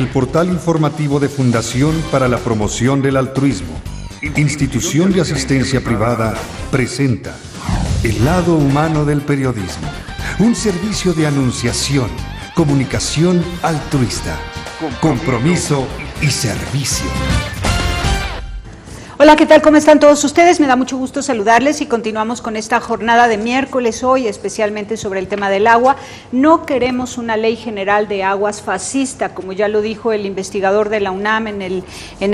El portal informativo de Fundación para la Promoción del Altruismo, institución de asistencia privada, presenta El lado humano del periodismo, un servicio de anunciación, comunicación altruista, compromiso y servicio. Hola, ¿qué tal? ¿Cómo están todos ustedes? Me da mucho gusto saludarles y continuamos con esta jornada de miércoles hoy, especialmente sobre el tema del agua. No queremos una ley general de aguas fascista, como ya lo dijo el investigador de la UNAM en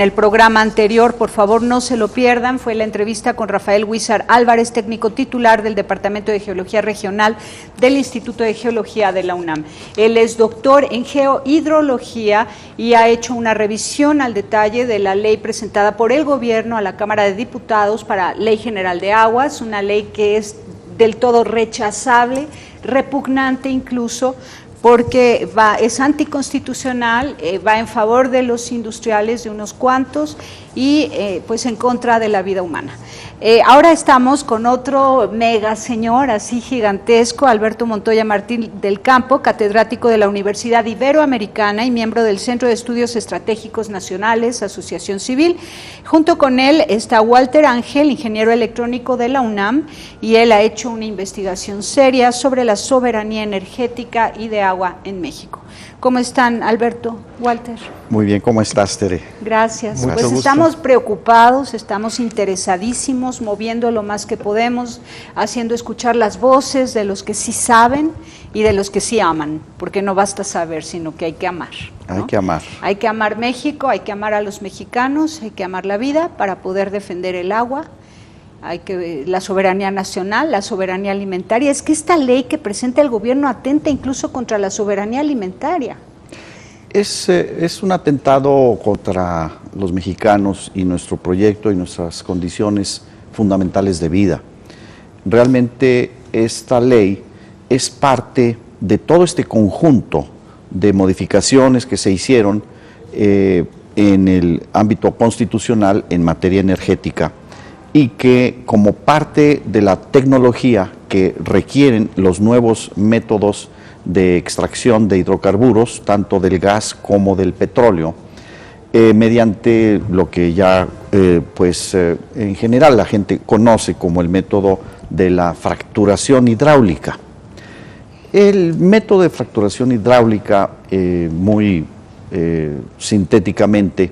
el programa anterior. Por favor, no se lo pierdan. Fue la entrevista con Rafael Huízar Álvarez, técnico titular del Departamento de Geología Regional del Instituto de Geología de la UNAM. Él es doctor en geohidrología y ha hecho una revisión al detalle de la ley presentada por el gobierno a la Cámara de Diputados para Ley General de Aguas, una ley que es del todo rechazable, repugnante incluso, porque es anticonstitucional, va en favor de los industriales, de unos cuantos, y pues en contra de la vida humana. Ahora estamos con otro mega señor, así gigantesco, Alberto Montoya Martín del Campo, catedrático de la Universidad Iberoamericana y miembro del Centro de Estudios Estratégicos Nacionales, Asociación Civil. Junto con él está Walter Ángel, ingeniero electrónico de la UNAM, y él ha hecho una investigación seria sobre la soberanía energética y de agua en México. ¿Cómo están, Alberto, Walter? Muy bien, ¿cómo estás, Tere? Gracias. Mucho pues gusto. Estamos preocupados, estamos interesadísimos, moviendo lo más que podemos, haciendo escuchar las voces de los que sí saben y de los que sí aman, porque no basta saber, sino que hay que amar, ¿no? Hay que amar. Hay que amar México, hay que amar a los mexicanos, hay que amar la vida para poder defender el agua. Hay que la soberanía nacional, la soberanía alimentaria. Es que esta ley que presenta el gobierno atenta incluso contra la soberanía alimentaria. Es un atentado contra los mexicanos y nuestro proyecto y nuestras condiciones fundamentales de vida. Realmente esta ley es parte de todo este conjunto de modificaciones que se hicieron en el ámbito constitucional en materia energética, y que como parte de la tecnología que requieren los nuevos métodos de extracción de hidrocarburos, tanto del gas como del petróleo, mediante lo que ya en general la gente conoce como el método de la fracturación hidráulica. El método de fracturación hidráulica, muy sintéticamente,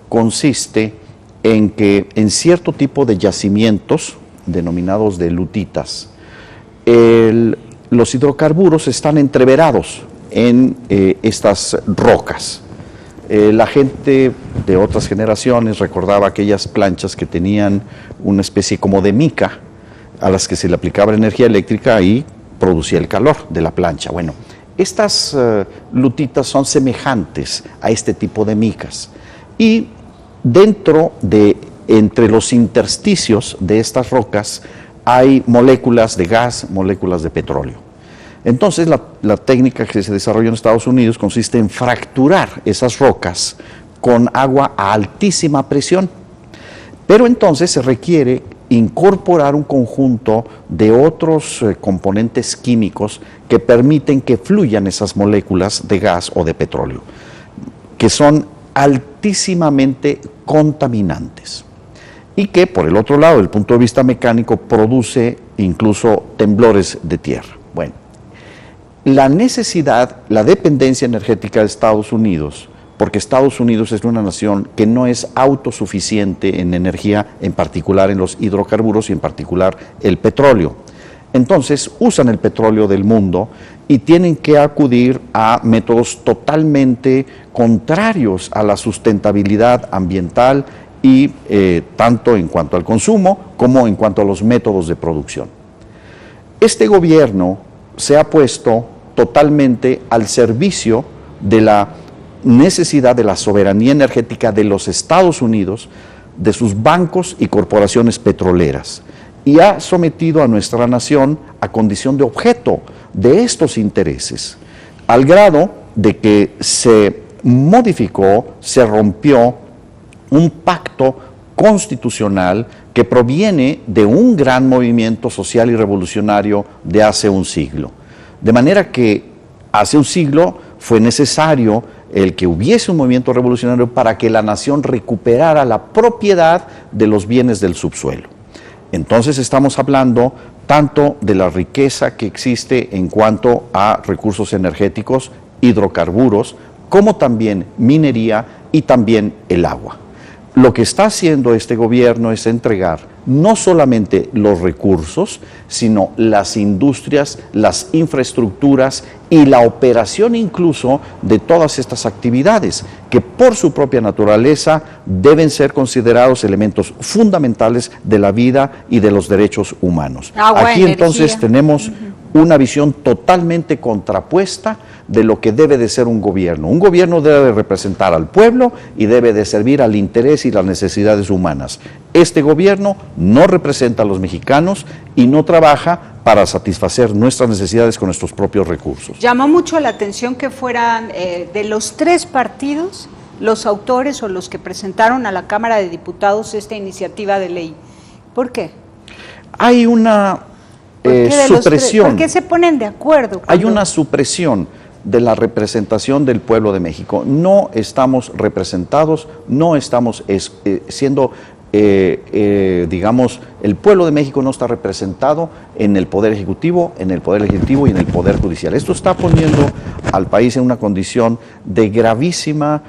consiste en que en cierto tipo de yacimientos, denominados de lutitas, los hidrocarburos están entreverados en estas rocas. La gente de otras generaciones recordaba aquellas planchas que tenían una especie como de mica, a las que se le aplicaba energía eléctrica y producía el calor de la plancha. Bueno, estas lutitas son semejantes a este tipo de micas, y entre los intersticios de estas rocas hay moléculas de gas, moléculas de petróleo. Entonces la técnica que se desarrolló en Estados Unidos consiste en fracturar esas rocas con agua a altísima presión, pero entonces se requiere incorporar un conjunto de otros componentes químicos que permiten que fluyan esas moléculas de gas o de petróleo, que son altísimamente contaminantes y que, por el otro lado, desde el punto de vista mecánico, produce incluso temblores de tierra. Bueno, la necesidad, la dependencia energética de Estados Unidos, porque Estados Unidos es una nación que no es autosuficiente en energía, en particular en los hidrocarburos y en particular el petróleo. Entonces usan el petróleo del mundo y tienen que acudir a métodos totalmente contrarios a la sustentabilidad ambiental y tanto en cuanto al consumo como en cuanto a los métodos de producción. Este gobierno se ha puesto totalmente al servicio de la necesidad de la soberanía energética de los Estados Unidos, de sus bancos y corporaciones petroleras, y ha sometido a nuestra nación a condición de objeto de estos intereses, al grado de que se modificó, se rompió un pacto constitucional que proviene de un gran movimiento social y revolucionario de hace un siglo. De manera que hace un siglo fue necesario el que hubiese un movimiento revolucionario para que la nación recuperara la propiedad de los bienes del subsuelo. Entonces estamos hablando tanto de la riqueza que existe en cuanto a recursos energéticos, hidrocarburos, como también minería y también el agua. Lo que está haciendo este gobierno es entregar no solamente los recursos, sino las industrias, las infraestructuras y la operación incluso de todas estas actividades, que por su propia naturaleza deben ser considerados elementos fundamentales de la vida y de los derechos humanos. Agua, Aquí energía. entonces tenemos una visión totalmente contrapuesta de lo que debe de ser un gobierno. Un gobierno debe representar al pueblo y debe de servir al interés y las necesidades humanas. Este gobierno no representa a los mexicanos y no trabaja para satisfacer nuestras necesidades con nuestros propios recursos. Llamó mucho la atención que fueran de los 3 partidos los autores o los que presentaron a la Cámara de Diputados esta iniciativa de ley. ¿Por qué? Hay una supresión. ¿Por qué se ponen de acuerdo? Hay una supresión de la representación del pueblo de México. No estamos representados, no estamos siendo, digamos, el pueblo de México no está representado en el Poder Ejecutivo, en el Poder Legislativo y en el Poder Judicial. Esto está poniendo al país en una condición de gravísima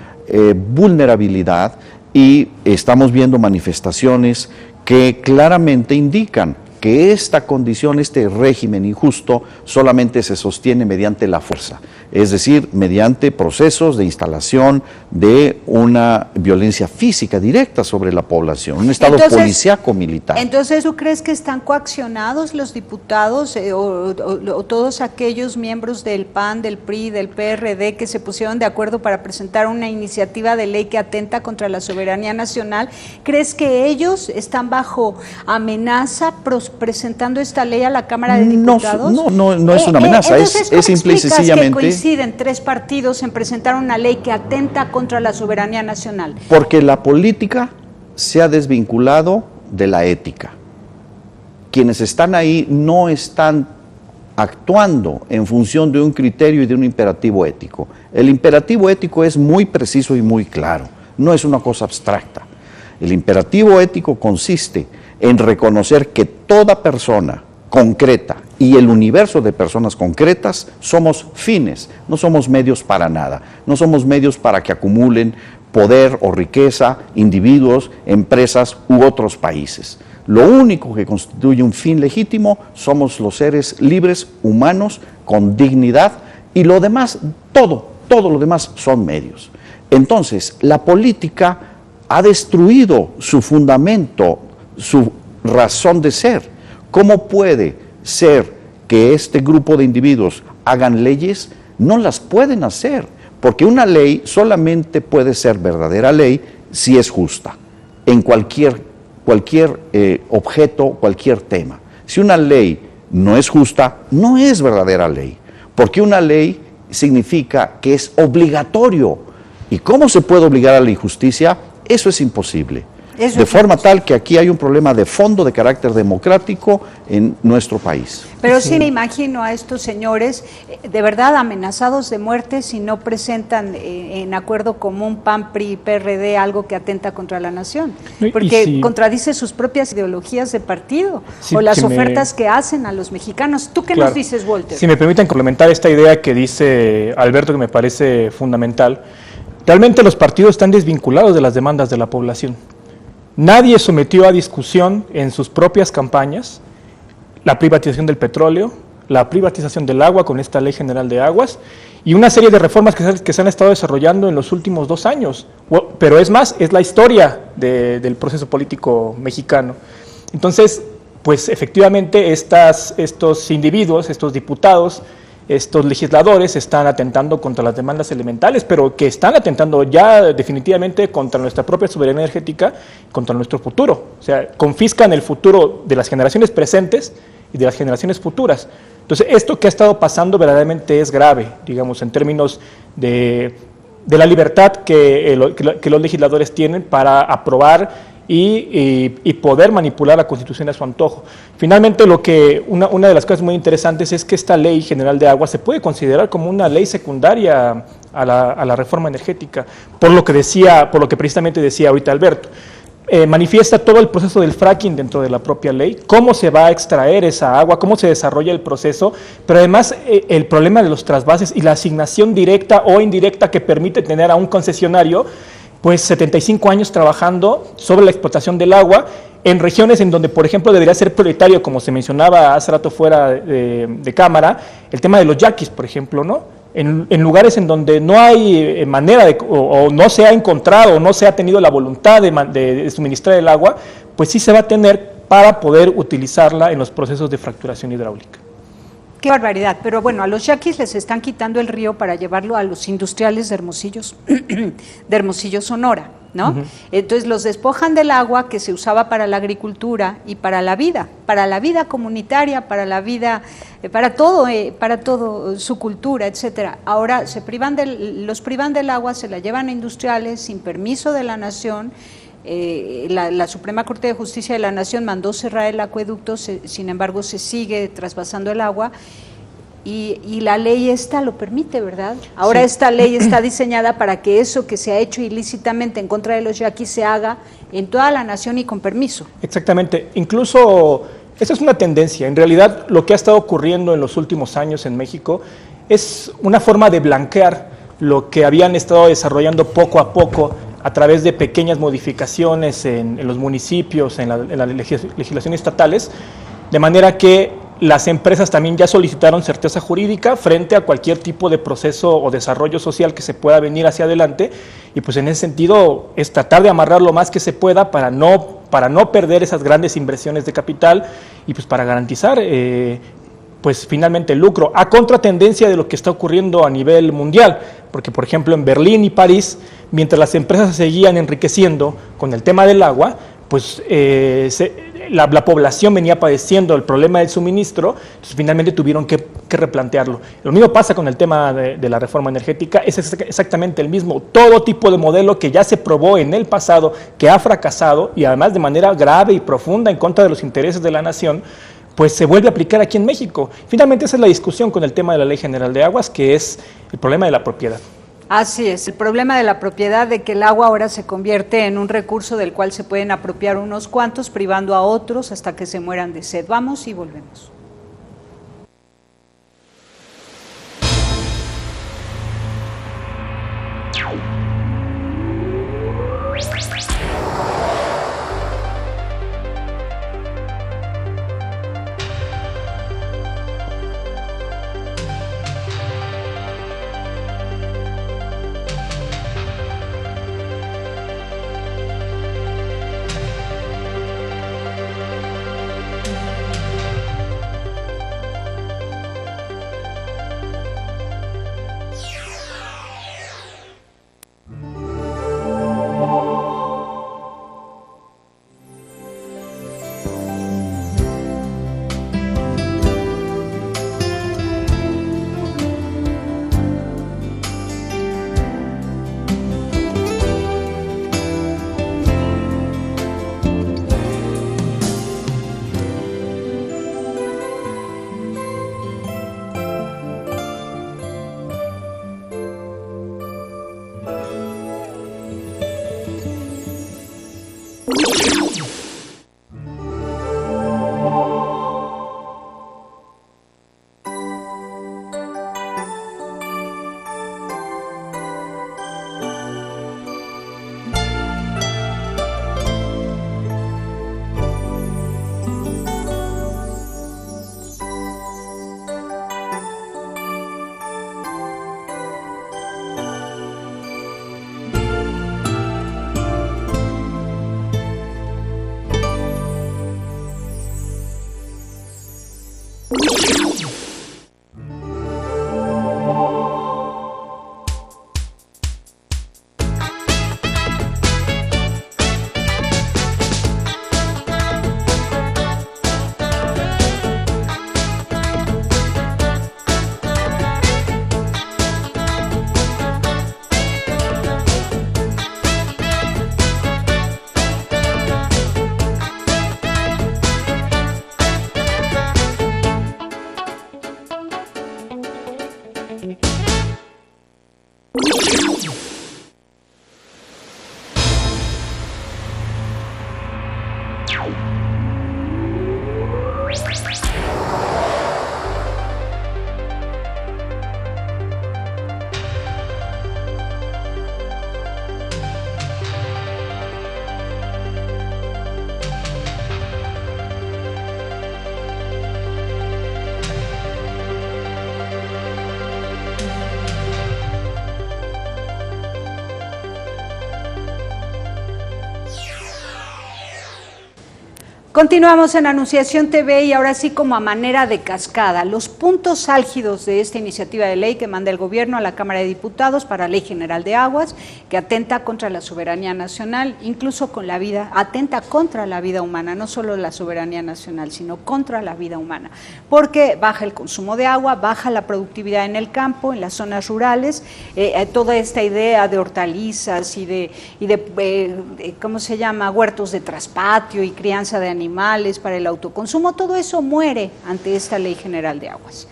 vulnerabilidad y estamos viendo manifestaciones que claramente indican que esta condición, este régimen injusto, solamente se sostiene mediante la fuerza, es decir, mediante procesos de instalación de una violencia física directa sobre la población, un estado policíaco militar. Entonces, ¿tú crees que están coaccionados los diputados o todos aquellos miembros del PAN, del PRI, del PRD que se pusieron de acuerdo para presentar una iniciativa de ley que atenta contra la soberanía nacional? ¿Crees que ellos están bajo amenaza presentando esta ley a la Cámara de Diputados? No es una amenaza, entonces, es simple y sencillamente... que coinciden 3 partidos en presentar una ley que atenta contra la soberanía nacional? Porque la política se ha desvinculado de la ética. Quienes están ahí no están actuando en función de un criterio y de un imperativo ético. El imperativo ético es muy preciso y muy claro, no es una cosa abstracta. El imperativo ético consiste en reconocer que toda persona concreta y el universo de personas concretas somos fines, no somos medios para nada, no somos medios para que acumulen poder o riqueza individuos, empresas u otros países. Lo único que constituye un fin legítimo somos los seres libres, humanos, con dignidad, y lo demás, todo lo demás son medios. Entonces, la política ha destruido su fundamento, su razón de ser. ¿Cómo puede ser que este grupo de individuos hagan leyes? No las pueden hacer, porque una ley solamente puede ser verdadera ley si es justa, en cualquier objeto, cualquier tema. Si una ley no es justa, no es verdadera ley, porque una ley significa que es obligatorio. ¿Y cómo se puede obligar a la injusticia? Eso es imposible. De forma tal que aquí hay un problema de fondo de carácter democrático en nuestro país. Pero sí me imagino a estos señores de verdad amenazados de muerte si no presentan en acuerdo común PAN, PRI, PRD algo que atenta contra la nación, porque contradice sus propias ideologías de partido o las ofertas que hacen a los mexicanos. ¿Tú qué nos dices, Walter? Si me permiten complementar esta idea que dice Alberto, que me parece fundamental. Realmente los partidos están desvinculados de las demandas de la población. Nadie sometió a discusión en sus propias campañas la privatización del petróleo, la privatización del agua con esta Ley General de Aguas y una serie de reformas que se han estado desarrollando en los últimos 2 años. Pero es más, es la historia del proceso político mexicano. Entonces, pues efectivamente estos individuos, estos diputados, estos legisladores están atentando contra las demandas elementales, pero que están atentando ya definitivamente contra nuestra propia soberanía energética, contra nuestro futuro. O sea, confiscan el futuro de las generaciones presentes y de las generaciones futuras. Entonces, esto que ha estado pasando verdaderamente es grave, digamos, en términos de la libertad que los legisladores tienen para aprobar y poder manipular la Constitución a su antojo. Finalmente, una de las cosas muy interesantes es que esta Ley General de Aguas se puede considerar como una ley secundaria a la reforma energética, por lo que precisamente decía ahorita Alberto. Manifiesta todo el proceso del fracking dentro de la propia ley, cómo se va a extraer esa agua, cómo se desarrolla el proceso, pero además el problema de los trasvases y la asignación directa o indirecta que permite tener a un concesionario pues 75 años trabajando sobre la explotación del agua en regiones en donde, por ejemplo, debería ser prioritario, como se mencionaba hace rato fuera de cámara, el tema de los yaquis, por ejemplo, ¿no? En lugares en donde no hay manera o no se ha encontrado o no se ha tenido la voluntad de suministrar el agua, pues sí se va a tener para poder utilizarla en los procesos de fracturación hidráulica. Qué barbaridad, pero bueno, a los yaquis les están quitando el río para llevarlo a los industriales de Hermosillo, Sonora, ¿no? Entonces los despojan del agua que se usaba para la agricultura y para la vida comunitaria, para la vida, para todo, su cultura, etcétera. Ahora los privan del agua, se la llevan a industriales sin permiso de la nación. La Suprema Corte de Justicia de la Nación mandó cerrar el acueducto, sin embargo se sigue trasvasando el agua y la ley esta lo permite, ¿verdad? Ahora sí. Esta ley está diseñada para que eso que se ha hecho ilícitamente en contra de los yaquis se haga en toda la nación y con permiso. Exactamente, incluso esa es una tendencia. En realidad lo que ha estado ocurriendo en los últimos años en México es una forma de blanquear lo que habían estado desarrollando poco a poco a través de pequeñas modificaciones en los municipios, en las legislaciones estatales, de manera que las empresas también ya solicitaron certeza jurídica frente a cualquier tipo de proceso o desarrollo social que se pueda venir hacia adelante, y pues en ese sentido es tratar de amarrar lo más que se pueda para no perder esas grandes inversiones de capital y pues para garantizar pues finalmente el lucro, a contratendencia de lo que está ocurriendo a nivel mundial, porque por ejemplo en Berlín y París, mientras las empresas se seguían enriqueciendo con el tema del agua, pues la población venía padeciendo el problema del suministro, entonces finalmente tuvieron que replantearlo. Lo mismo pasa con el tema de la reforma energética, es exactamente el mismo, todo tipo de modelo que ya se probó en el pasado, que ha fracasado y además de manera grave y profunda en contra de los intereses de la nación, pues se vuelve a aplicar aquí en México. Finalmente esa es la discusión con el tema de la Ley General de Aguas, que es el problema de la propiedad. Así es, el problema de la propiedad, de que el agua ahora se convierte en un recurso del cual se pueden apropiar unos cuantos, privando a otros hasta que se mueran de sed. Vamos y volvemos. Continuamos en Anunciación TV y ahora sí, como a manera de cascada, los puntos álgidos de esta iniciativa de ley que manda el gobierno a la Cámara de Diputados para Ley General de Aguas, que atenta contra la soberanía nacional, incluso con la vida, atenta contra la vida humana, no solo la soberanía nacional, sino contra la vida humana, porque baja el consumo de agua, baja la productividad en el campo, en las zonas rurales, toda esta idea de hortalizas y de ¿cómo se llama?, huertos de traspatio y crianza de animales para el autoconsumo, todo eso muere ante esta Ley General de Aguas.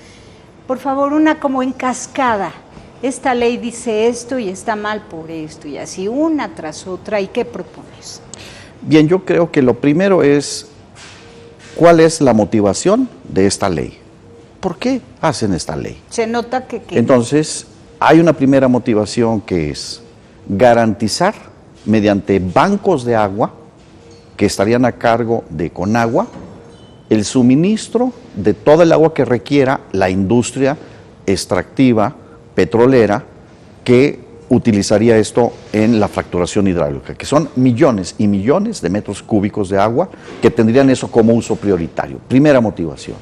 Por favor, una como en cascada, esta ley dice esto y está mal por esto, y así una tras otra. ¿Y qué propones? Bien, yo creo que lo primero es, ¿cuál es la motivación de esta ley? ¿Por qué hacen esta ley? Se nota que... Entonces, hay una primera motivación que es garantizar mediante bancos de agua que estarían a cargo de Conagua, el suministro de todo el agua que requiera la industria extractiva petrolera que utilizaría esto en la fracturación hidráulica, que son millones y millones de metros cúbicos de agua que tendrían eso como uso prioritario. Primera motivación.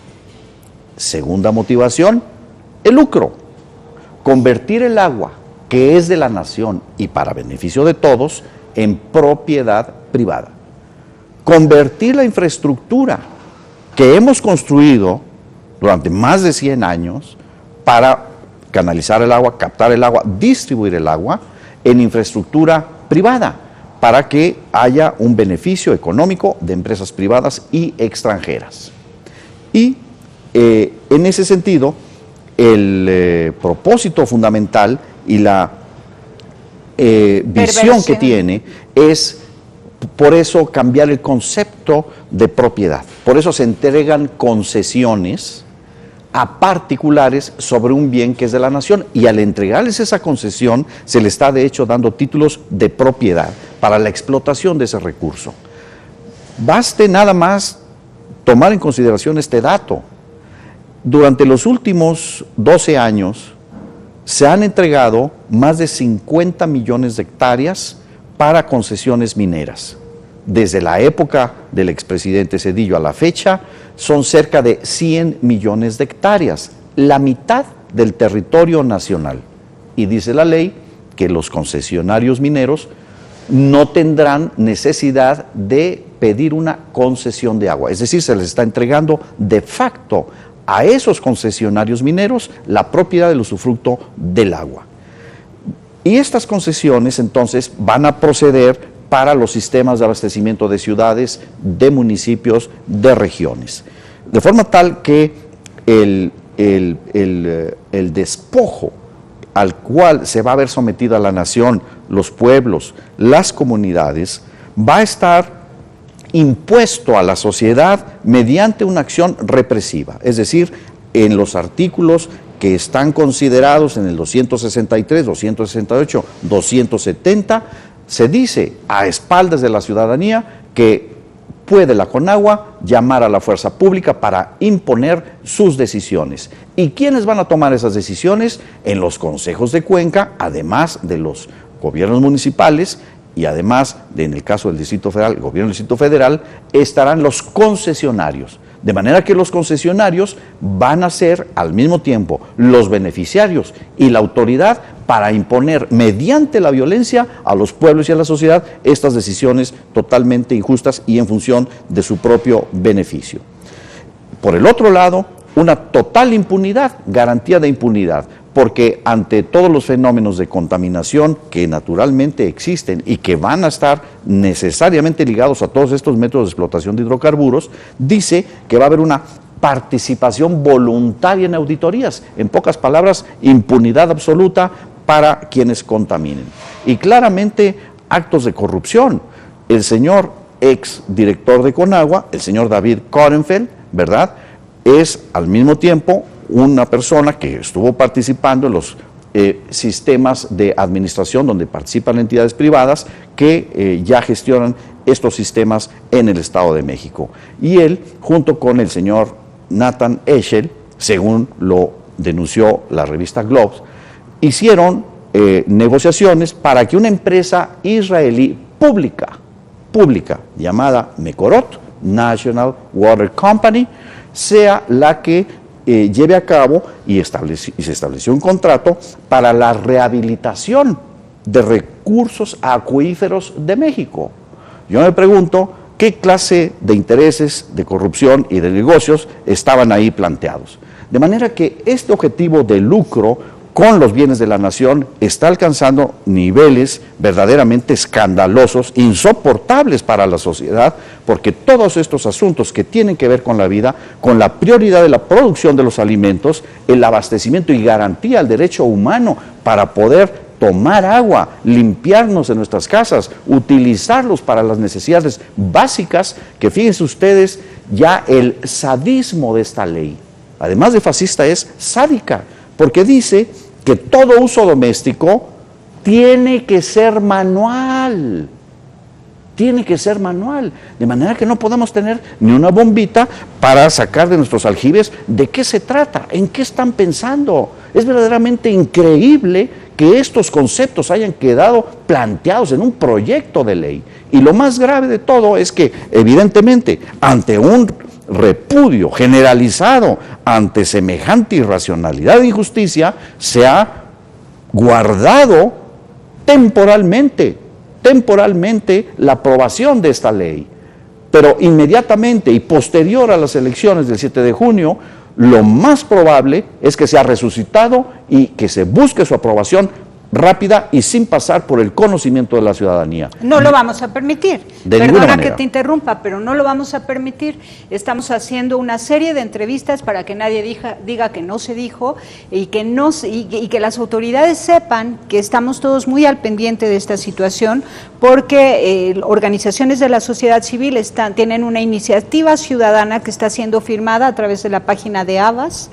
Segunda motivación, el lucro. Convertir el agua que es de la nación y para beneficio de todos en propiedad privada. Convertir la infraestructura que hemos construido durante más de 100 años para canalizar el agua, captar el agua, distribuir el agua en infraestructura privada para que haya un beneficio económico de empresas privadas y extranjeras. Y en ese sentido, el propósito fundamental y la visión que tiene es, por eso, cambiar el concepto de propiedad. Por eso se entregan concesiones a particulares sobre un bien que es de la nación, y al entregarles esa concesión se le está de hecho dando títulos de propiedad para la explotación de ese recurso. Baste nada más tomar en consideración este dato. Durante los últimos 12 años se han entregado más de 50 millones de hectáreas para concesiones mineras. Desde la época del expresidente Zedillo a la fecha, son cerca de 100 millones de hectáreas, la mitad del territorio nacional. Y dice la ley que los concesionarios mineros no tendrán necesidad de pedir una concesión de agua. Es decir, se les está entregando de facto a esos concesionarios mineros la propiedad del usufructo del agua. Y estas concesiones entonces van a proceder para los sistemas de abastecimiento de ciudades, de municipios, de regiones. De forma tal que el despojo al cual se va a ver sometida la nación, los pueblos, las comunidades, va a estar impuesto a la sociedad mediante una acción represiva, es decir, en los artículos que están considerados en el 263, 268, 270, se dice a espaldas de la ciudadanía que puede la Conagua llamar a la fuerza pública para imponer sus decisiones. ¿Y quiénes van a tomar esas decisiones? En los consejos de cuenca, además de los gobiernos municipales y además, en el caso del Distrito Federal, el gobierno del Distrito Federal, estarán los concesionarios. De manera que los concesionarios van a ser al mismo tiempo los beneficiarios y la autoridad para imponer mediante la violencia a los pueblos y a la sociedad estas decisiones totalmente injustas y en función de su propio beneficio. Por el otro lado, una total impunidad, garantía de impunidad, porque ante todos los fenómenos de contaminación que naturalmente existen y que van a estar necesariamente ligados a todos estos métodos de explotación de hidrocarburos, dice que va a haber una participación voluntaria en auditorías. En pocas palabras, impunidad absoluta para quienes contaminen. Y claramente actos de corrupción. El señor ex director de Conagua, el señor David Korenfeld, ¿verdad?, es al mismo tiempo una persona que estuvo participando en los sistemas de administración donde participan entidades privadas que ya gestionan estos sistemas en el Estado de México. Y él, junto con el señor Nathan Eshel, según lo denunció la revista Globes, hicieron negociaciones para que una empresa israelí pública, llamada Mekorot, National Water Company, sea la que lleve a cabo y se estableció un contrato para la rehabilitación de recursos acuíferos de México. Yo me pregunto qué clase de intereses, de corrupción y de negocios estaban ahí planteados. De manera que este objetivo de lucro con los bienes de la nación está alcanzando niveles verdaderamente escandalosos, insoportables para la sociedad, porque todos estos asuntos que tienen que ver con la vida, con la prioridad de la producción de los alimentos, el abastecimiento y garantía al derecho humano para poder tomar agua, limpiarnos en nuestras casas, utilizarlos para las necesidades básicas, que fíjense ustedes ya el sadismo de esta ley, además de fascista, es sádica, porque dice que todo uso doméstico tiene que ser manual, de manera que no podemos tener ni una bombita para sacar de nuestros aljibes de qué se trata, en qué están pensando. Es verdaderamente increíble que estos conceptos hayan quedado planteados en un proyecto de ley. Y lo más grave de todo es que, evidentemente, ante un repudio generalizado ante semejante irracionalidad e injusticia, se ha guardado temporalmente la aprobación de esta ley. Pero inmediatamente y posterior a las elecciones del 7 de junio, lo más probable es que sea resucitado y que se busque su aprobación rápida y sin pasar por el conocimiento de la ciudadanía. No lo vamos a permitir. De ninguna Perdona manera. que te interrumpa, pero no lo vamos a permitir. Estamos haciendo una serie de entrevistas para que nadie diga que no se dijo y que las autoridades sepan que estamos todos muy al pendiente de esta situación, porque organizaciones de la sociedad civil tienen una iniciativa ciudadana que está siendo firmada a través de la página de Havas.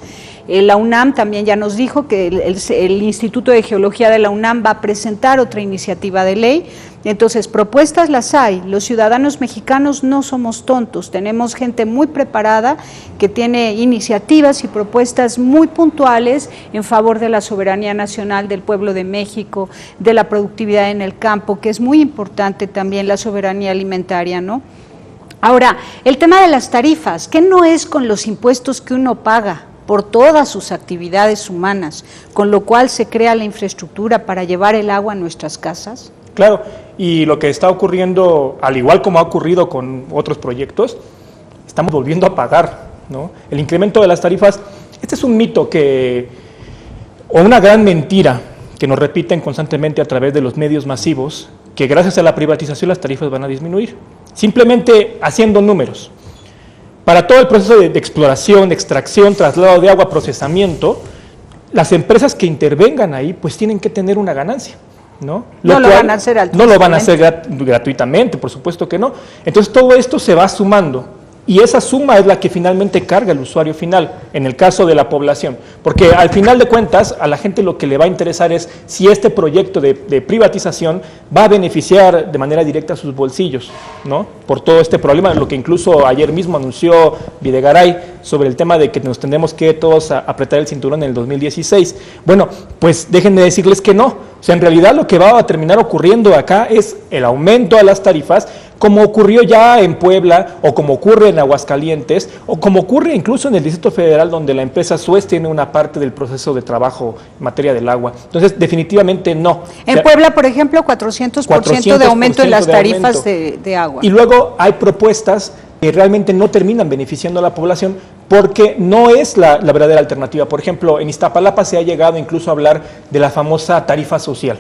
La UNAM también ya nos dijo que el Instituto de Geología de la UNAM va a presentar otra iniciativa de ley. Entonces, propuestas las hay. Los ciudadanos mexicanos no somos tontos, tenemos gente muy preparada que tiene iniciativas y propuestas muy puntuales en favor de la soberanía nacional del pueblo de México, de la productividad en el campo, que es muy importante también la soberanía alimentaria, ¿no? Ahora, el tema de las tarifas, ¿qué no es con los impuestos que uno paga por todas sus actividades humanas, con lo cual se crea la infraestructura para llevar el agua a nuestras casas? Claro, y lo que está ocurriendo, al igual como ha ocurrido con otros proyectos, estamos volviendo a pagar, ¿no? El incremento de las tarifas, este es un mito o una gran mentira que nos repiten constantemente a través de los medios masivos, que gracias a la privatización las tarifas van a disminuir, simplemente haciendo números. Para todo el proceso de exploración, extracción, traslado de agua, procesamiento, las empresas que intervengan ahí pues tienen que tener una ganancia, ¿no? No lo van a hacer altruistamente. No lo van a hacer gratuitamente, por supuesto que no. Entonces todo esto se va sumando y esa suma es la que finalmente carga el usuario final, en el caso de la población. Porque al final de cuentas a la gente lo que le va a interesar es si este proyecto de privatización va a beneficiar de manera directa a sus bolsillos, ¿no? Por todo este problema, lo que incluso ayer mismo anunció Videgaray sobre el tema de que nos tendremos que todos apretar el cinturón en el 2016. Bueno, pues déjenme decirles que no. O sea, en realidad lo que va a terminar ocurriendo acá es el aumento a las tarifas, como ocurrió ya en Puebla, o como ocurre en Aguascalientes, o como ocurre incluso en el Distrito Federal, donde la empresa Suez tiene una parte del proceso de trabajo en materia del agua. Entonces, definitivamente no. En Puebla, por ejemplo, 400% de aumento en las tarifas de agua. Y luego hay propuestas que realmente no terminan beneficiando a la población porque no es la verdadera alternativa. Por ejemplo, en Iztapalapa se ha llegado incluso a hablar de la famosa tarifa social,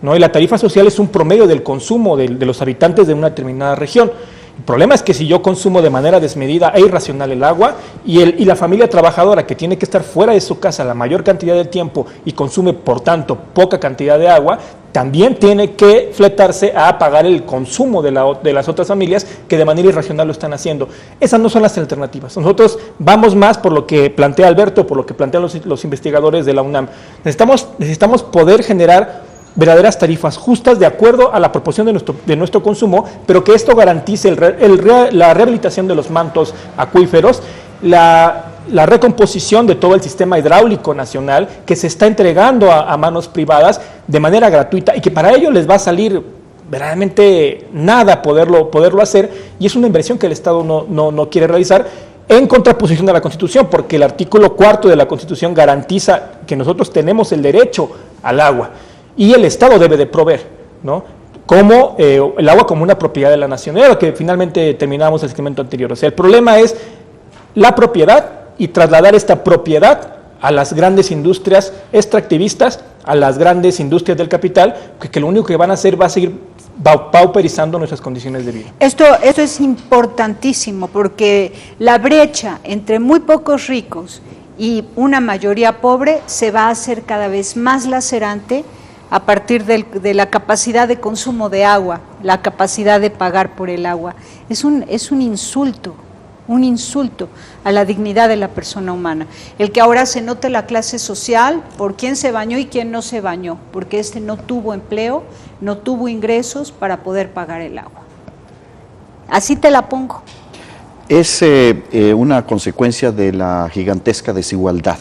¿no? Y la tarifa social es un promedio del consumo de los habitantes de una determinada región. El problema es que si yo consumo de manera desmedida e irracional el agua y la familia trabajadora que tiene que estar fuera de su casa la mayor cantidad de tiempo y consume, por tanto, poca cantidad de agua, también tiene que fletarse a pagar el consumo de las otras familias que de manera irracional lo están haciendo. Esas no son las alternativas. Nosotros vamos más por lo que plantea Alberto, por lo que plantean los investigadores de la UNAM. Necesitamos poder generar verdaderas tarifas justas de acuerdo a la proporción de nuestro consumo, pero que esto garantice la rehabilitación de los mantos acuíferos, la recomposición de todo el sistema hidráulico nacional que se está entregando a manos privadas de manera gratuita y que para ello les va a salir verdaderamente nada poderlo hacer, y es una inversión que el Estado no quiere realizar, en contraposición a la Constitución, porque el artículo 4 de la Constitución garantiza que nosotros tenemos el derecho al agua y el Estado debe de proveer, ¿no? Como el agua como una propiedad de la nación. Era lo que finalmente terminamos el segmento anterior. O sea, el problema es la propiedad y trasladar esta propiedad a las grandes industrias extractivistas, a las grandes industrias del capital, que lo único que van a hacer va a seguir pauperizando nuestras condiciones de vida. Esto es importantísimo, porque la brecha entre muy pocos ricos y una mayoría pobre se va a hacer cada vez más lacerante a partir de la capacidad de consumo de agua, la capacidad de pagar por el agua. Es un insulto a la dignidad de la persona humana. El que ahora se note la clase social por quién se bañó y quién no se bañó, porque no tuvo empleo, no tuvo ingresos para poder pagar el agua. Así te la pongo. Es una consecuencia de la gigantesca desigualdad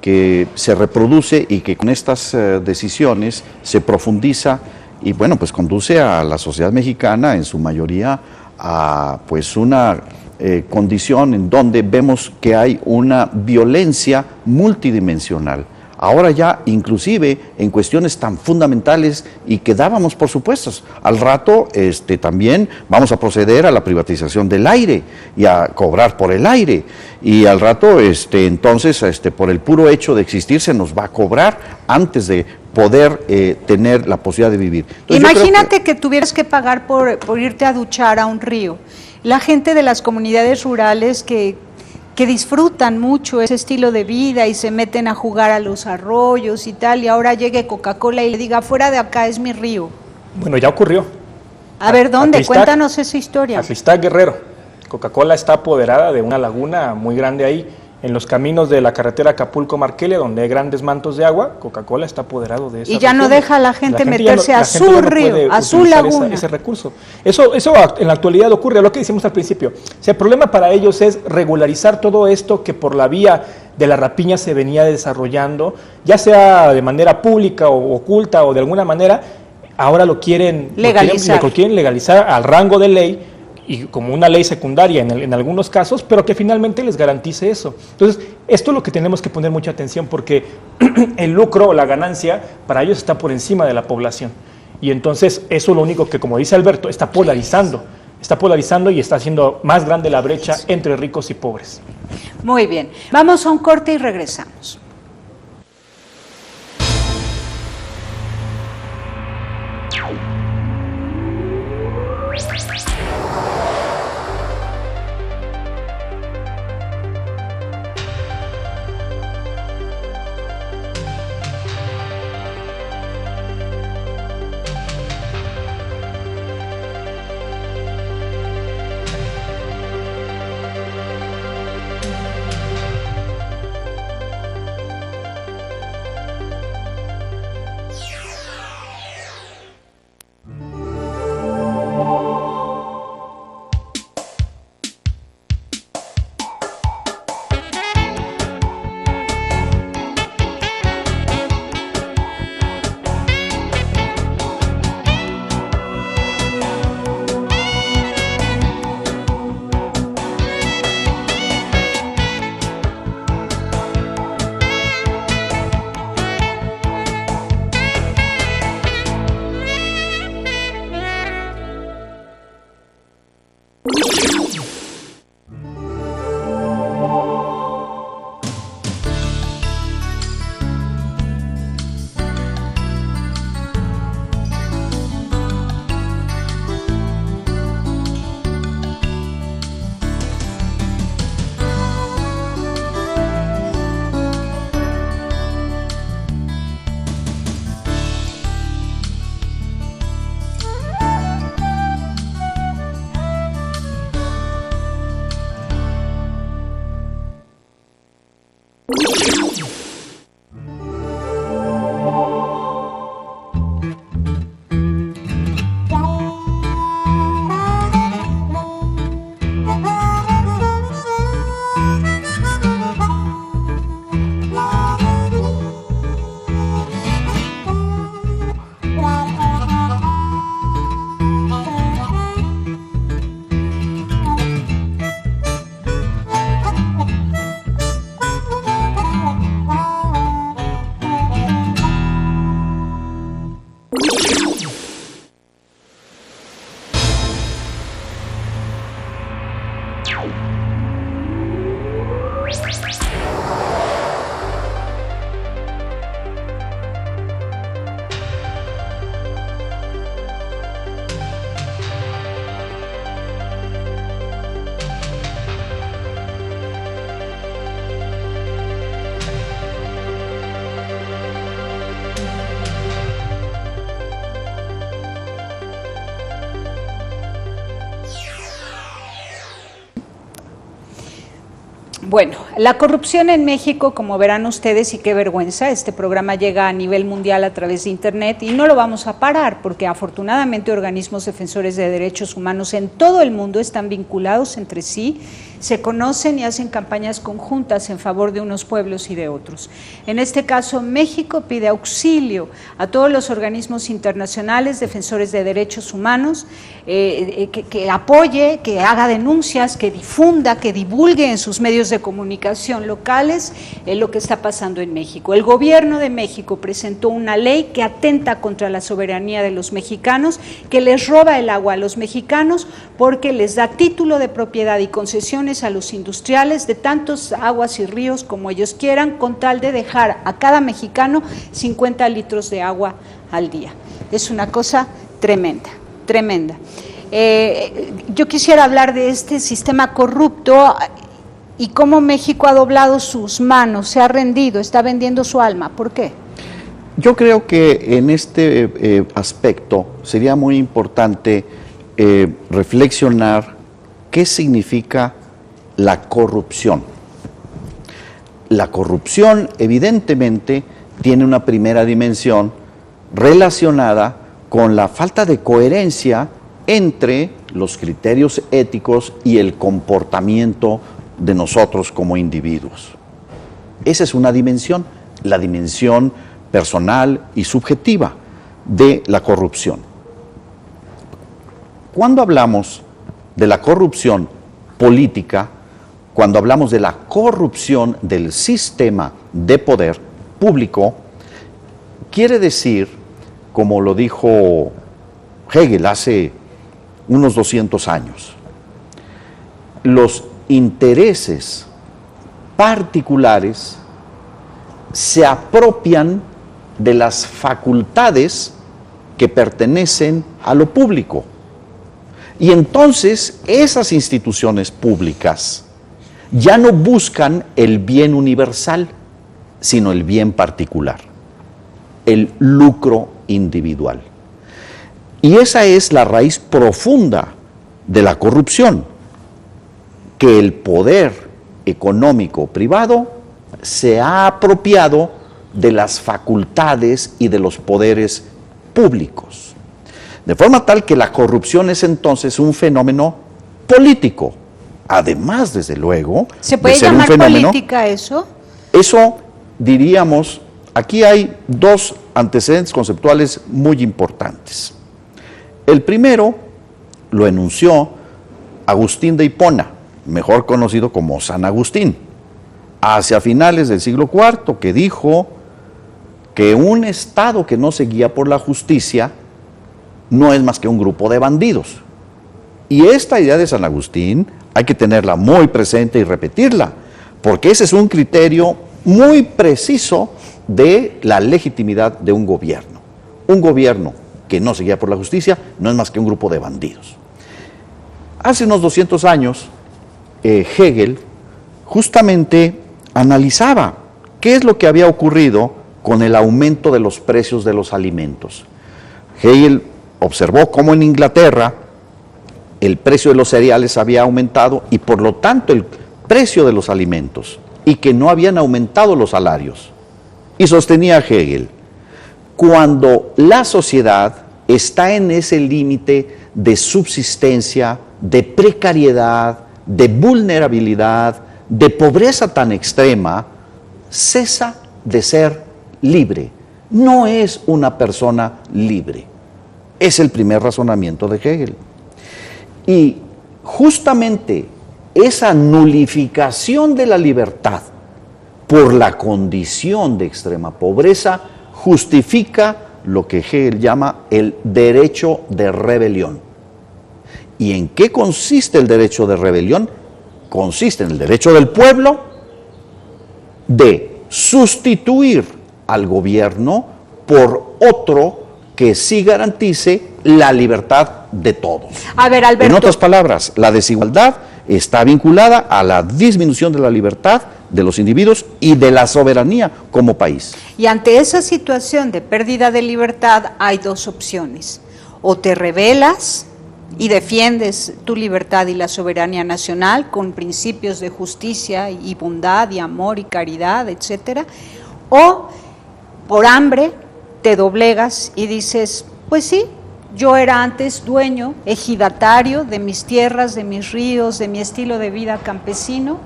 que se reproduce y que con estas decisiones se profundiza y bueno, pues conduce a la sociedad mexicana en su mayoría a pues una condición en donde vemos que hay una violencia multidimensional. Ahora ya inclusive en cuestiones tan fundamentales y que dábamos por supuestos. Al rato también vamos a proceder a la privatización del aire y a cobrar por el aire. Y al rato entonces por el puro hecho de existir se nos va a cobrar antes de poder tener la posibilidad de vivir. Entonces, imagínate que tuvieras que pagar por irte a duchar a un río. La gente de las comunidades rurales que disfrutan mucho ese estilo de vida y se meten a jugar a los arroyos y tal, y ahora llegue Coca-Cola y le diga, fuera de acá es mi río. Bueno, ya ocurrió. A ver, ¿dónde? Cuéntanos esa historia. Atlixtlac, Guerrero. Coca-Cola está apoderada de una laguna muy grande ahí, en los caminos de la carretera Acapulco-Marquelia, donde hay grandes mantos de agua. Coca-Cola está apoderado de esa y ya región. No deja a la gente meterse a su río, a su laguna. Ese recurso. Eso en la actualidad ocurre, lo que decimos al principio. O sea, el problema para ellos es regularizar todo esto que por la vía de la rapiña se venía desarrollando, ya sea de manera pública o oculta o de alguna manera, ahora lo quieren legalizar al rango de ley, y como una ley secundaria en algunos casos, pero que finalmente les garantice eso. Entonces, esto es lo que tenemos que poner mucha atención, porque el lucro o la ganancia para ellos está por encima de la población. Y entonces eso es lo único que, como dice Alberto, está polarizando y está haciendo más grande la brecha entre ricos y pobres. Muy bien, vamos a un corte y regresamos. Bueno, la corrupción en México, como verán ustedes, y qué vergüenza, este programa llega a nivel mundial a través de Internet y no lo vamos a parar porque afortunadamente organismos defensores de derechos humanos en todo el mundo están vinculados entre sí, se conocen y hacen campañas conjuntas en favor de unos pueblos y de otros. En este caso, México pide auxilio a todos los organismos internacionales defensores de derechos humanos, que apoye, que haga denuncias, que difunda, que divulgue en sus medios de comunicación locales lo que está pasando en México. El gobierno de México presentó una ley que atenta contra la soberanía de los mexicanos, que les roba el agua a los mexicanos porque les da título de propiedad y concesiones a los industriales de tantos aguas y ríos como ellos quieran, con tal de dejar a cada mexicano 50 litros de agua al día. Es una cosa tremenda, tremenda. Yo quisiera hablar de este sistema corrupto y cómo México ha doblado sus manos, se ha rendido, está vendiendo su alma. ¿Por qué? Yo creo que en este aspecto sería muy importante reflexionar qué significa la corrupción. La corrupción evidentemente tiene una primera dimensión relacionada con la falta de coherencia entre los criterios éticos y el comportamiento de nosotros como individuos. Esa es una dimensión, la dimensión personal y subjetiva de la corrupción. Cuando hablamos de la corrupción política, cuando hablamos de la corrupción del sistema de poder público, quiere decir, como lo dijo Hegel hace unos 200 años, los intereses particulares se apropian de las facultades que pertenecen a lo público. Y entonces esas instituciones públicas ya no buscan el bien universal, sino el bien particular, el lucro individual. Y esa es la raíz profunda de la corrupción, que el poder económico privado se ha apropiado de las facultades y de los poderes públicos. De forma tal que la corrupción es entonces un fenómeno político. Además, desde luego, ¿se puede de ser llamar un fenómeno política eso? Eso diríamos, aquí hay dos antecedentes conceptuales muy importantes. El primero lo enunció Agustín de Hipona, mejor conocido como San Agustín, hacia finales del siglo IV, que dijo que un Estado que no se guía por la justicia no es más que un grupo de bandidos. Y esta idea de San Agustín hay que tenerla muy presente y repetirla, porque ese es un criterio muy preciso de la legitimidad de un gobierno. Un gobierno que no se guía por la justicia no es más que un grupo de bandidos. Hace unos 200 años, Hegel justamente analizaba qué es lo que había ocurrido con el aumento de los precios de los alimentos. Hegel observó cómo en Inglaterra el precio de los cereales había aumentado y por lo tanto el precio de los alimentos, y que no habían aumentado los salarios. Y sostenía Hegel, cuando la sociedad está en ese límite de subsistencia, de precariedad, de vulnerabilidad, de pobreza tan extrema, cesa de ser libre. No es una persona libre. Es el primer razonamiento de Hegel. Y justamente esa nulificación de la libertad por la condición de extrema pobreza justifica lo que Hegel llama el derecho de rebelión. ¿Y en qué consiste el derecho de rebelión? Consiste en el derecho del pueblo de sustituir al gobierno por otro que sí garantice la libertad de todos. A ver, Alberto. En otras palabras, la desigualdad está vinculada a la disminución de la libertad de los individuos y de la soberanía como país. Y ante esa situación de pérdida de libertad hay dos opciones: o te rebelas y defiendes tu libertad y la soberanía nacional con principios de justicia y bondad y amor y caridad, etcétera, o por hambre te doblegas y dices, pues sí, yo era antes dueño, ejidatario de mis tierras, de mis ríos, de mi estilo de vida campesino,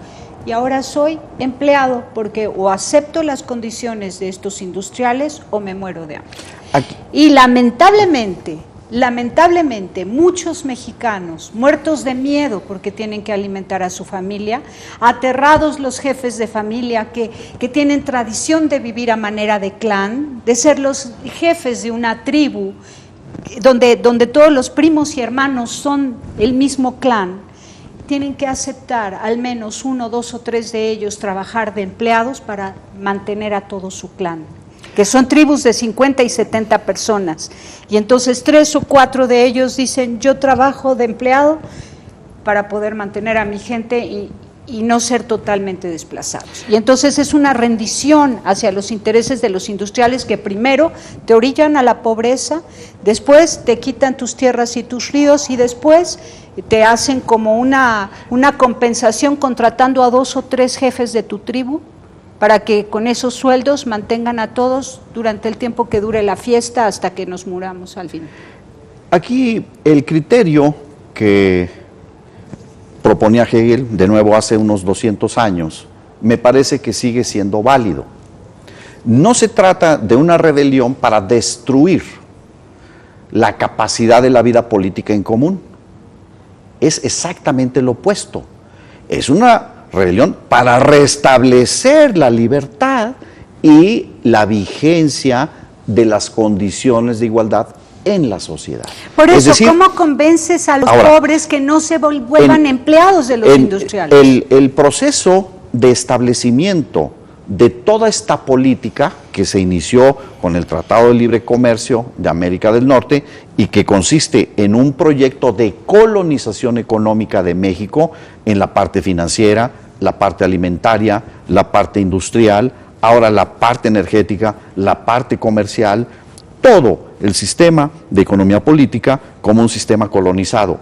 y ahora soy empleado porque o acepto las condiciones de estos industriales o me muero de hambre. Y lamentablemente, muchos mexicanos muertos de miedo porque tienen que alimentar a su familia, aterrados los jefes de familia que tienen tradición de vivir a manera de clan, de ser los jefes de una tribu, donde todos los primos y hermanos son el mismo clan, tienen que aceptar al menos 1, 2 o 3 de ellos trabajar de empleados para mantener a todo su clan, que son tribus de 50 y 70 personas, y entonces 3 o 4 de ellos dicen, yo trabajo de empleado para poder mantener a mi gente y no ser totalmente desplazados. Y entonces es una rendición hacia los intereses de los industriales que primero te orillan a la pobreza, después te quitan tus tierras y tus ríos y después te hacen como una compensación contratando a 2 o 3 jefes de tu tribu para que con esos sueldos mantengan a todos durante el tiempo que dure la fiesta hasta que nos muramos al fin. Aquí el criterio que proponía Hegel, de nuevo hace unos 200 años, me parece que sigue siendo válido. No se trata de una rebelión para destruir la capacidad de la vida política en común. Es exactamente lo opuesto. Es una rebelión para restablecer la libertad y la vigencia de las condiciones de igualdad en la sociedad. Por eso, ¿cómo convences a los pobres que no se vuelvan empleados de los industriales? El proceso de establecimiento de toda esta política que se inició con el Tratado de Libre Comercio de América del Norte y que consiste en un proyecto de colonización económica de México en la parte financiera, la parte alimentaria, la parte industrial, ahora la parte energética, la parte comercial, todo el sistema de economía política como un sistema colonizado,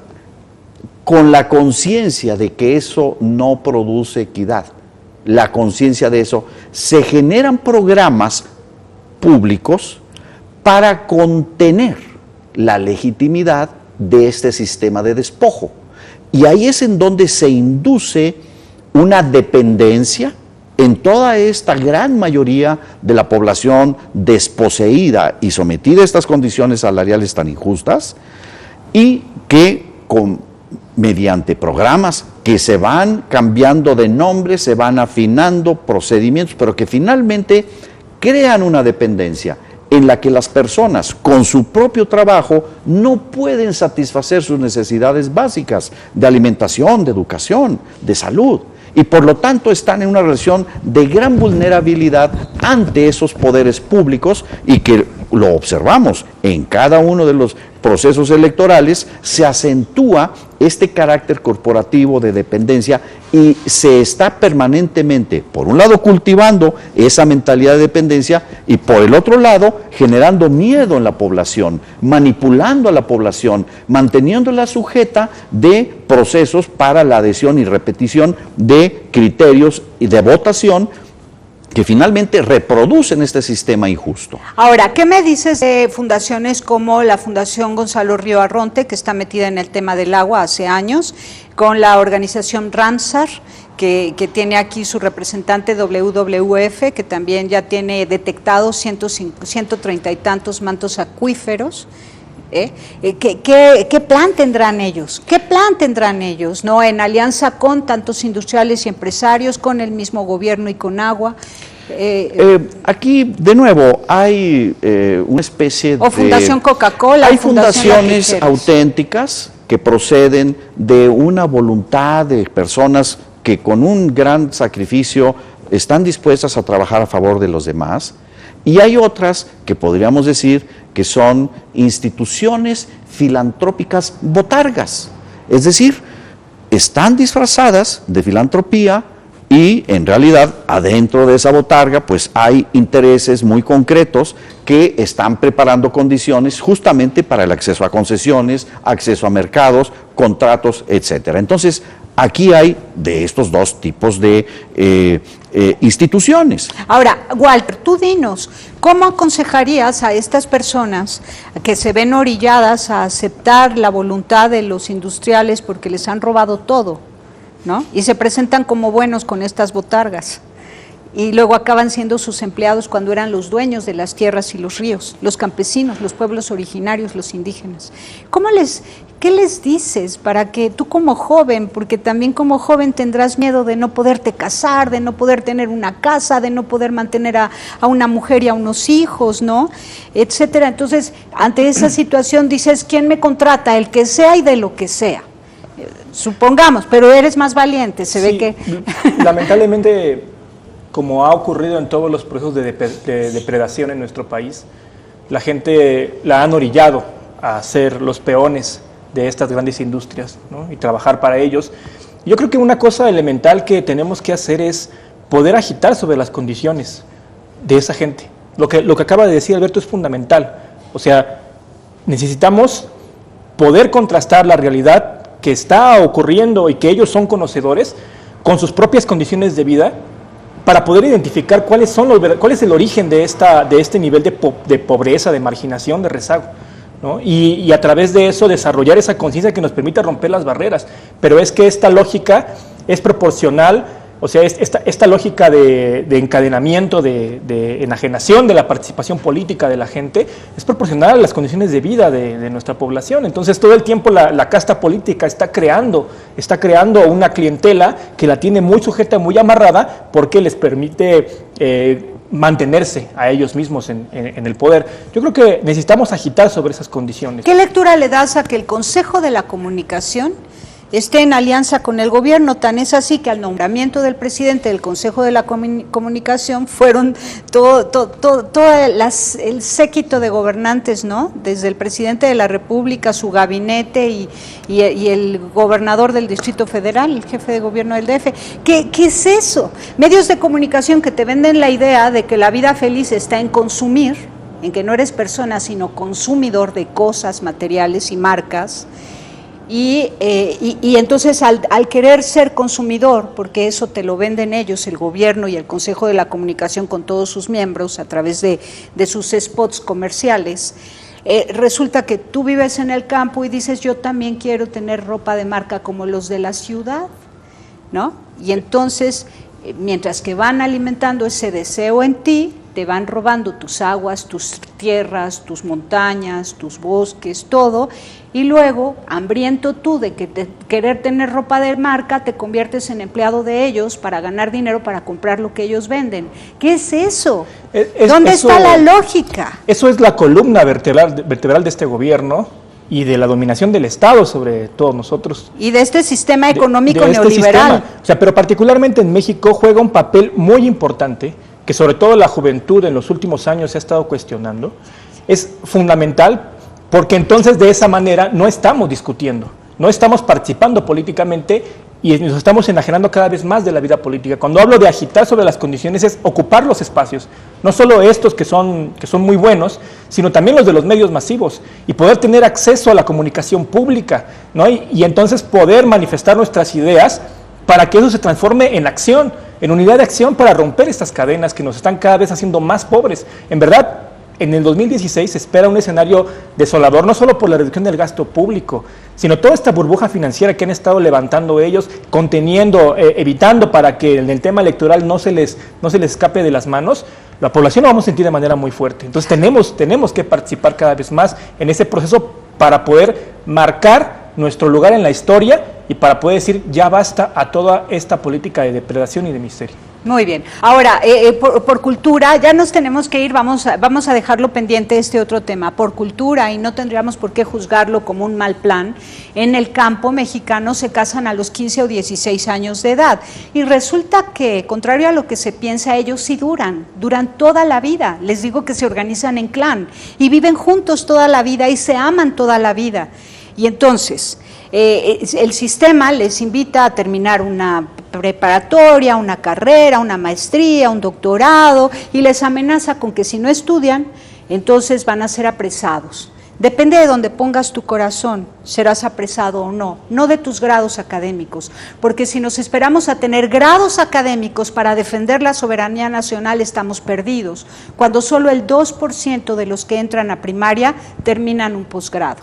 con la conciencia de que eso no produce equidad. La conciencia de eso, se generan programas públicos para contener la legitimidad de este sistema de despojo. Y ahí es en donde se induce una dependencia en toda esta gran mayoría de la población desposeída y sometida a estas condiciones salariales tan injustas, y que mediante programas que se van cambiando de nombre, se van afinando procedimientos, pero que finalmente crean una dependencia en la que las personas con su propio trabajo no pueden satisfacer sus necesidades básicas de alimentación, de educación, de salud, y por lo tanto están en una relación de gran vulnerabilidad ante esos poderes públicos, y que lo observamos en cada uno de los procesos electorales, se acentúa este carácter corporativo de dependencia y se está permanentemente, por un lado, cultivando esa mentalidad de dependencia y por el otro lado, generando miedo en la población, manipulando a la población, manteniéndola sujeta de procesos para la adhesión y repetición de criterios y de votación que finalmente reproducen este sistema injusto. Ahora, ¿qué me dices de fundaciones como la Fundación Gonzalo Río Arronte, que está metida en el tema del agua hace años, con la organización Ramsar, que tiene aquí su representante WWF, que también ya tiene detectados 130 y tantos mantos acuíferos? ¿Qué plan tendrán ellos? ¿Qué plan tendrán ellos? ¿No? En alianza con tantos industriales y empresarios, con el mismo gobierno y con agua. Aquí, de nuevo, hay una especie de... O Fundación Coca-Cola. Hay fundaciones auténticas que proceden de una voluntad de personas que con un gran sacrificio están dispuestas a trabajar a favor de los demás, y hay otras que podríamos decir que son instituciones filantrópicas botargas, es decir, están disfrazadas de filantropía Y en realidad, adentro de esa botarga, pues hay intereses muy concretos que están preparando condiciones justamente para el acceso a concesiones, acceso a mercados, contratos, etcétera. Entonces, aquí hay de estos dos tipos de instituciones. Ahora, Walter, tú dinos, ¿cómo aconsejarías a estas personas que se ven orilladas a aceptar la voluntad de los industriales porque les han robado todo, ¿no? Y se presentan como buenos con estas botargas, y luego acaban siendo sus empleados cuando eran los dueños de las tierras y los ríos, los campesinos, los pueblos originarios, los indígenas? ¿Qué les dices para que tú como joven, porque también como joven tendrás miedo de no poderte casar, de no poder tener una casa, de no poder mantener a una mujer y a unos hijos, ¿no? Etcétera. Entonces, ante esa situación dices, ¿quién me contrata? El que sea y de lo que sea. Supongamos, pero eres más valiente, se ve que... Lamentablemente, como ha ocurrido en todos los procesos de depredación en nuestro país, la gente la han orillado a ser los peones de estas grandes industrias, ¿no? Y trabajar para ellos. Yo creo que una cosa elemental que tenemos que hacer es poder agitar sobre las condiciones de esa gente. Lo que acaba de decir Alberto es fundamental. O sea, necesitamos poder contrastar la realidad que está ocurriendo y que ellos son conocedores con sus propias condiciones de vida, para poder identificar cuál es el origen de este nivel de pobreza, de marginación, de rezago, ¿no? Y a través de eso desarrollar esa conciencia que nos permita romper las barreras. Pero es que esta lógica es proporcional, o sea, esta lógica de encadenamiento, de enajenación de la participación política de la gente, es proporcional a las condiciones de vida de nuestra población. Entonces, todo el tiempo la casta política está creando una clientela que la tiene muy sujeta, muy amarrada, porque les permite mantenerse a ellos mismos en el poder. Yo creo que necesitamos agitar sobre esas condiciones. ¿Qué lectura le das a que el Consejo de la Comunicación esté en alianza con el gobierno? Tan es así que al nombramiento del presidente del Consejo de la Comunicación fueron todo el séquito de gobernantes, ¿no? Desde el presidente de la República, su gabinete y el gobernador del Distrito Federal, el jefe de gobierno del DF. ¿Qué es eso? Medios de comunicación que te venden la idea de que la vida feliz está en consumir, en que no eres persona sino consumidor de cosas materiales y marcas. Y entonces al querer ser consumidor, porque eso te lo venden ellos, el gobierno y el Consejo de la Comunicación con todos sus miembros a través de sus spots comerciales, resulta que tú vives en el campo y dices, yo también quiero tener ropa de marca como los de la ciudad, ¿no? Y entonces, mientras que van alimentando ese deseo en ti, te van robando tus aguas, tus tierras, tus montañas, tus bosques, todo, y luego, hambriento tú de querer tener ropa de marca, te conviertes en empleado de ellos para ganar dinero para comprar lo que ellos venden. ¿Qué es eso? ¿Dónde está la lógica? Eso es la columna vertebral de este gobierno y de la dominación del Estado sobre todos nosotros. Y de este sistema económico neoliberal. Sistema. O sea, pero particularmente en México juega un papel muy importante, que sobre todo la juventud en los últimos años se ha estado cuestionando. Es fundamental, porque entonces de esa manera no estamos discutiendo, no estamos participando políticamente y nos estamos enajenando cada vez más de la vida política. Cuando hablo de agitar sobre las condiciones es ocupar los espacios, no solo estos que son muy buenos, sino también los de los medios masivos, y poder tener acceso a la comunicación pública, ¿no? Y entonces poder manifestar nuestras ideas para que eso se transforme en acción, en unidad de acción para romper estas cadenas que nos están cada vez haciendo más pobres. En verdad, en el 2016 se espera un escenario desolador, no solo por la reducción del gasto público, sino toda esta burbuja financiera que han estado levantando ellos, conteniendo, evitando para que en el tema electoral no se les escape de las manos. La población lo vamos a sentir de manera muy fuerte. Entonces tenemos que participar cada vez más en ese proceso para poder marcar nuestro lugar en la historia y para poder decir ya basta a toda esta política de depredación y de miseria. Muy bien. Ahora, por cultura, ya nos tenemos que ir, vamos a dejarlo pendiente este otro tema. Por cultura, y no tendríamos por qué juzgarlo como un mal plan, en el campo mexicano se casan a los 15 o 16 años de edad. Y resulta que, contrario a lo que se piensa, ellos sí duran toda la vida. Les digo que se organizan en clan y viven juntos toda la vida y se aman toda la vida. Y entonces, el sistema les invita a terminar una preparatoria, una carrera, una maestría, un doctorado, y les amenaza con que si no estudian, entonces van a ser apresados. Depende de donde pongas tu corazón, serás apresado o no, no de tus grados académicos, porque si nos esperamos a tener grados académicos para defender la soberanía nacional, estamos perdidos, cuando solo el 2% de los que entran a primaria terminan un posgrado.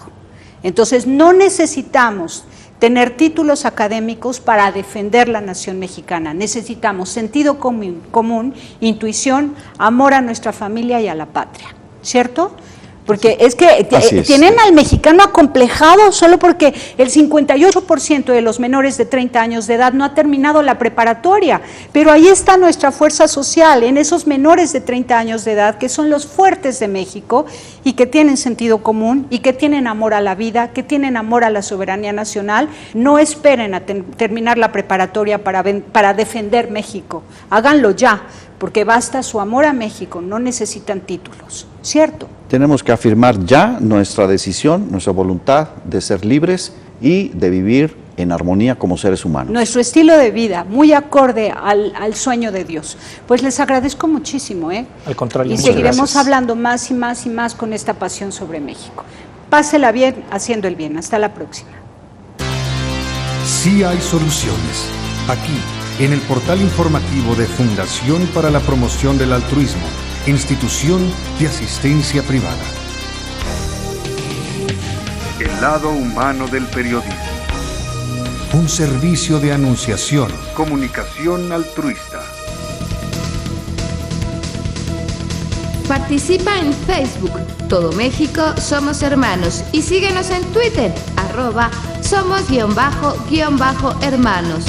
Entonces no necesitamos tener títulos académicos para defender la nación mexicana, necesitamos sentido común, intuición, amor a nuestra familia y a la patria, ¿cierto? Porque es que tienen al mexicano acomplejado solo porque el 58% de los menores de 30 años de edad no ha terminado la preparatoria, pero ahí está nuestra fuerza social, en esos menores de 30 años de edad que son los fuertes de México y que tienen sentido común y que tienen amor a la vida, que tienen amor a la soberanía nacional. No esperen a terminar la preparatoria para defender México, háganlo ya, porque basta su amor a México, no necesitan títulos, ¿cierto? Tenemos que afirmar ya nuestra decisión, nuestra voluntad de ser libres y de vivir en armonía como seres humanos. Nuestro estilo de vida, muy acorde al sueño de Dios. Pues les agradezco muchísimo, Al contrario. Y seguiremos hablando más y más y más con esta pasión sobre México. Pásela bien haciendo el bien. Hasta la próxima. Sí hay soluciones. Aquí, en el portal informativo de Fundación para la Promoción del Altruismo, Institución de Asistencia Privada. El lado humano del periodismo. Un servicio de anunciación, comunicación altruista. Participa en Facebook, Todo México Somos Hermanos, y síguenos en Twitter, @somos_hermanos.